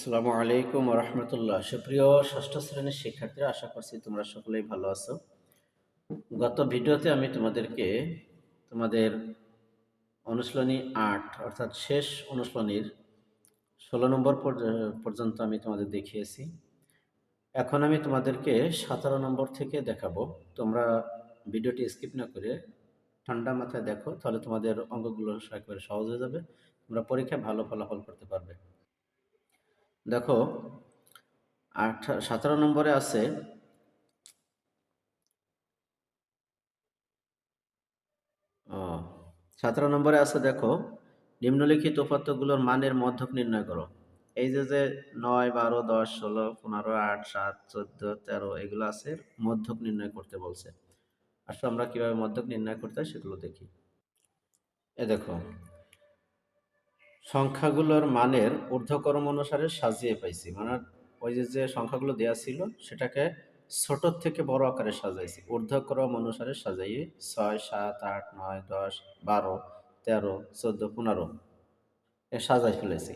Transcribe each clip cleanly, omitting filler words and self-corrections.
আসসালামু আলাইকুম ওয়া রাহমাতুল্লাহ। সুপ্রিয় ষষ্ঠ শ্রেণীর শিক্ষার্থীরা, আশা করছি তোমরা সকলেই ভালো আছো। গত ভিডিওতে আমি তোমাদেরকে তোমাদের অনুশীলনী ৮ অর্থাৎ শেষ অনুশীলনীর ১৬ নম্বর পর্যন্ত আমি তোমাদের দেখিয়েছি। এখন আমি তোমাদেরকে ১৭ নম্বর থেকে দেখাবো। তোমরা ভিডিওটি স্কিপ না করে ঠান্ডা মাথায় দেখো, তাহলে তোমাদের অঙ্কগুলো একেবারে সহজ হয়ে যাবে। তোমরা পরীক্ষায় ভালো ফলাফল করতে পারবে। দেখো, ১৭ নম্বরে আছে ১৭ নম্বরে আছে, দেখো, নিম্নলিখিত উপাত্তগুলোর মানের মধ্যক নির্ণয় করো। এই যে ৯, ১২, ১০, ১৬, ১৫, ৮, ৭, ১৪, ১৩ এগুলো আছে, মধ্যক নির্ণয় করতে বলছে। আসলে আমরা কিভাবে মধ্যক নির্ণয় করতে হয় সেগুলো দেখি। দেখো, সংখ্যাগুলোর মানের ঊর্ধ্বক্রম অনুসারে সাজিয়ে পাইছি, মানে ওই যে সংখ্যাগুলো দেওয়া ছিল সেটাকে ছোট থেকে বড় আকারে সাজাইছি, ঊর্ধ্বক্রম অনুসারে সাজাইয়ে ৬, ৭, ৮, ৯, ১০, ১২, ১৩, ১৪, ১৫ সাজাই ফেলেছি।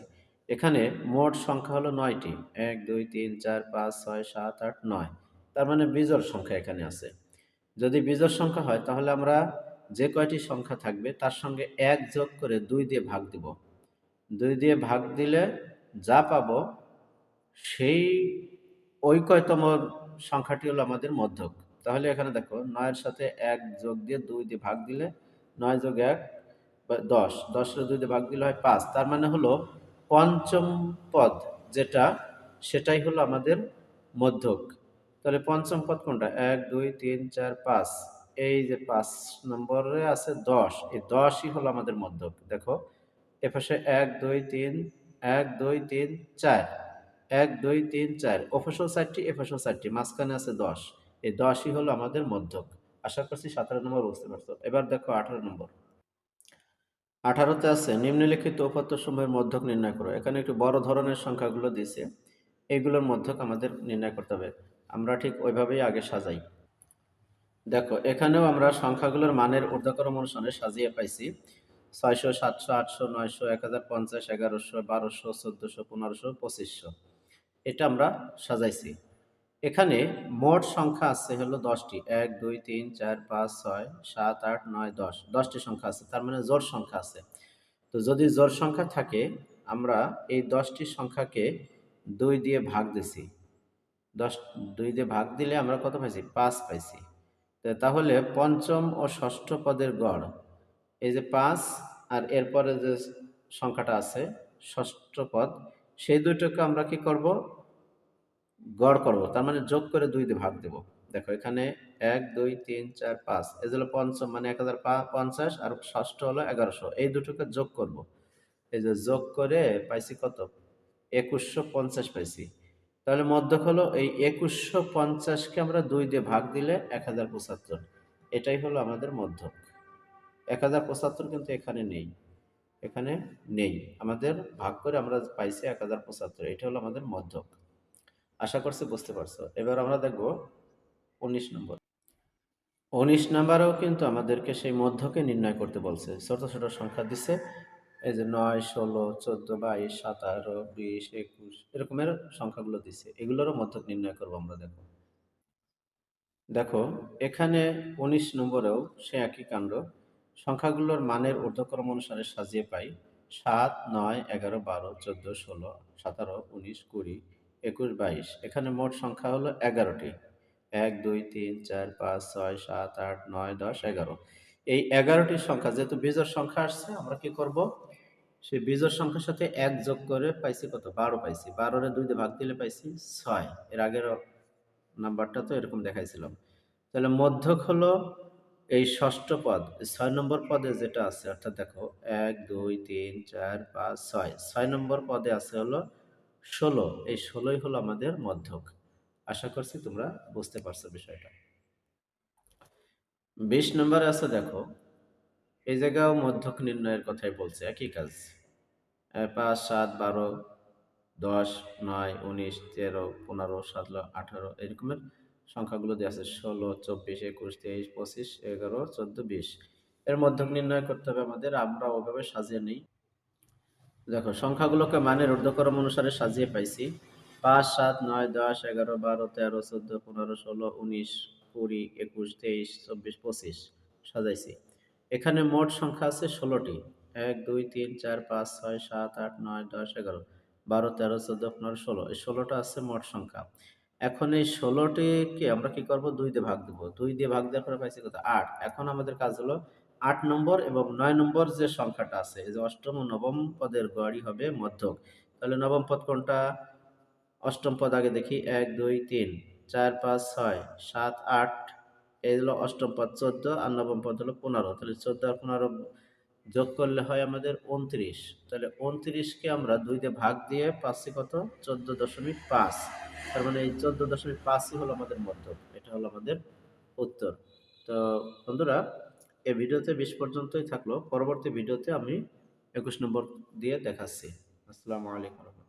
এখানে মোট সংখ্যা হলো ৯টি। ১, ২, ৩, ৪, ৫, ৬, ৭, ৮, ৯। তার মানে বিজোড় সংখ্যা এখানে আছে। যদি বিজোড় সংখ্যা হয় তাহলে আমরা যে কয়টি সংখ্যা থাকবে তার সঙ্গে ১ যোগ করে ২ দিয়ে ভাগ দিব। ২ দিয়ে ভাগ দিলে যা পাবো সেই ওই কয়তম সংখ্যাটি হলো আমাদের মধ্যক। তাহলে এখানে দেখো, ৯ এর সাথে ১ যোগ দিয়ে ২ দিয়ে ভাগ দিলে ৯ যোগ ১ বা ১০, ১০ এর ২ দিয়ে ভাগ দিলে হয় ৫। তার মানে হলো পঞ্চম পদ যেটা, সেটাই হলো আমাদের মধ্যক। তাহলে পঞ্চম পদ কোনটা? ১, ২, ৩, ৪, ৫। এই যে ৫ নম্বরে আছে ১০, এই ১০ই হলো আমাদের মধ্যক। দেখো, এপাশে ১, ২, ৩, ১, ২, ৩, ৪, ১, ২, ৩, ৪, ওপাশেও ৪টি, এপাশেও ৪টি, মাঝখানে আছে ১০। এই ১০ই হলো আমাদের মধ্যক। আশা করছি ১৭ নম্বর বুঝতে পারছো। এবার দেখো ১৮ নম্বর। ১৮তে আছে নিম্নলিখিত উপাত্তসমূহের মধ্যক নির্ণয় করো। এখানে একটু বড় ধরনের সংখ্যাগুলো দিয়েছে, এগুলোর মধ্যক আমাদের নির্ণয় করতে হবে। আমরা ঠিক ওইভাবেই আগে সাজাই। দেখো, এখানেও আমরা সংখ্যাগুলোর মানের ঊর্ধ্বক্রম অনুসারে সাজিয়ে পাইছি ৬০০, ৭০০, ৮০০, ৯০০, ১০৫০, ১১০০, ১২০০, ১৪০০, ১৫০০, ২৫০০। এটা আমরা সাজাইছি। এখানে মোট সংখ্যা আছে হলো ১০টি। ১, ২, ৩, ৪, ৫, ৬, ৭, ৮, ৯, ১০। ১০টি সংখ্যা আছে, তার মানে জোড় সংখ্যা আছে। তো যদি জোড় সংখ্যা থাকে, আমরা এই ১০টি সংখ্যাকে ২ দিয়ে ভাগ দিছি। ১০ ২ দিয়ে ভাগ দিলে আমরা কত পাইছি? ৫ পাইছি। তাহলে পঞ্চম ও ষষ্ঠ পদের গড়, এই যে ৫ আর এরপরে যে সংখ্যাটা আছে ষষ্ঠ পদ, সেই দুটোকে আমরা কি করব? গড় করব। তার মানে যোগ করে ২ দিয়ে ভাগ দেব। দেখো, এখানে ১, ২, ৩, ৪, ৫, এই হলো পঞ্চম মানে ১০৫০ আর ষষ্ঠ হলো ১১০০। এই দুটোকে যোগ করব। এই যে যোগ করে পাইছি কত? ২১৫০ পাইছি। তাহলে মধ্যক হলো এই ২১৫০কে আমরা ২ দিয়ে ভাগ দিলে ১০৭৫। এটাই হলো আমাদের মধ্যক। ১০৭৫ কিন্তু এখানে নেই। এখানে নেই। আমাদের ভাগ করে আমরা পাইছি ১০৭৫। এটা হলো আমাদের মধ্যক। আশা করছি বুঝতে পারছো। এবার আমরা দেখব ১৯ নম্বর। ১৯ নাম্বারেও কিন্তু আমাদেরকে সেই মধ্যকে নির্ণয় করতে বলছে। ছোট ছোট সংখ্যা দিছে। এই যে ৯, ১৬, ১৪, ২২, ১৭, ২০, ২১ এরকমের সংখ্যাগুলো দিছে। এগুলোরও মধ্যক নির্ণয় করব আমরা। দেখো, দেখো, এখানে ১৯ নম্বরেও সে একই কাণ্ড। সংখ্যাগুলোর মানের ঊর্ধ্বক্রম অনুসারে সাজিয়ে পাই ৭, ৯, ১১, ১২, ১৪, ১৬, ১৭, ১৯, ২০, ২১, ২২। এখানে মোট সংখ্যা হলো ১১টি। ১, ২, ৩, ৪, ৫, ৬, ৭, ৮, ৯, ১০, ১১। এই ১১টি সংখ্যা যেহেতু বিজোড় সংখ্যা আসছে, আমরা কি করব? সেই বিজোড় সংখ্যার সাথে ১ যোগ করে পাইছি কত? ১২ পাইছি। ১২ রে ২ দিয়ে ভাগ দিলে পাইছি ৬। এর আগের নাম্বারটা তো এরকম দেখাইছিলাম। তাহলে মধ্যক হলো এই ষষ্ঠ পদ, ৬ নম্বর পদে যেটা আছে, অর্থাৎ দেখো ১, ২, ৩, ৪, ৫, ৬। ৬ নম্বর পদে আছে হলো ১৬। এই ১৬ই হলো আমাদের মধ্যক। আশা করছি তোমরা বুঝতে পারছো বিষয়টা। ২০ নম্বরে আছে, দেখো, এই জায়গাও মধ্যক নির্ণয়ের কথাই বলছে, একই কাজ। ৫, ৭, ১২, ১০, ৯, ১৯, ১৩, ১৫, ১৭, ১৮ এরকমের সংখ্যাগুলো দেওয়া আছে। ১৬, ২৪, ২১, ২৩, ২৫, ১১, ১৪, ২০। এর মধ্যক নির্ণয় করতে হবে আমাদের। আমরা ওভাবে সাজিয়ে নিই। দেখো সংখ্যাগুলোকে মানের ঊর্ধ্বক্রম অনুসারে সাজিয়ে পাইছি। ৫, ৭, ৯, ১০, ১১, ১২, ১৩, ১৪, ১৫, ১৬, ১৯, ২০, ২১, ২৩, ২৪, ২৫ সাজাইছি। এখানে মোট সংখ্যা আছে ১৬টি। ১, ২, ৩, ৪, ৫, ৬, ৭, ৮, ৯, ১০, ১১, ১২, ১৩, ১৪, ১৫, ১৬। এই ১৬টা আছে মোট সংখ্যা। এখন এই ১৬টিকে আমরা কি করব? ২ দিয়ে ভাগ দেব। ২ দিয়ে ভাগ দেওয়ার পরে পাইছি কত? ৮। এখন আমাদের কাজ হলো ৮ নম্বর এবং ৯ নম্বর যে সংখ্যাটা আছে, এই যে অষ্টম ও নবম পদের গড়ই হবে মধ্যক। তাহলে নবম পদ কোনটা? অষ্টম পদ আগে দেখি। ১, ২, ৩, ৪, ৫, ৬, ৭, ৮। এই হলো অষ্টম পদ ১৪ আর নবম পদ হলো ১৫। তাহলে ১৪ আর ১৫ যোগ করলে হয় আমাদের ২৯। তাহলে ২৯কে আমরা ২ দিয়ে ভাগ দিয়ে পাচ্ছি কত? ১৪.৫। তার মানে এই ১৪.৫ই হলো আমাদের মধ্যক। এটা হলো আমাদের উত্তর। তো বন্ধুরা, এই ভিডিওতে ২০ পর্যন্তই থাকলো। পরবর্তী ভিডিওতে আমি ২১ নম্বর দিয়ে দেখাচ্ছি। আসসালামু আলাইকুম।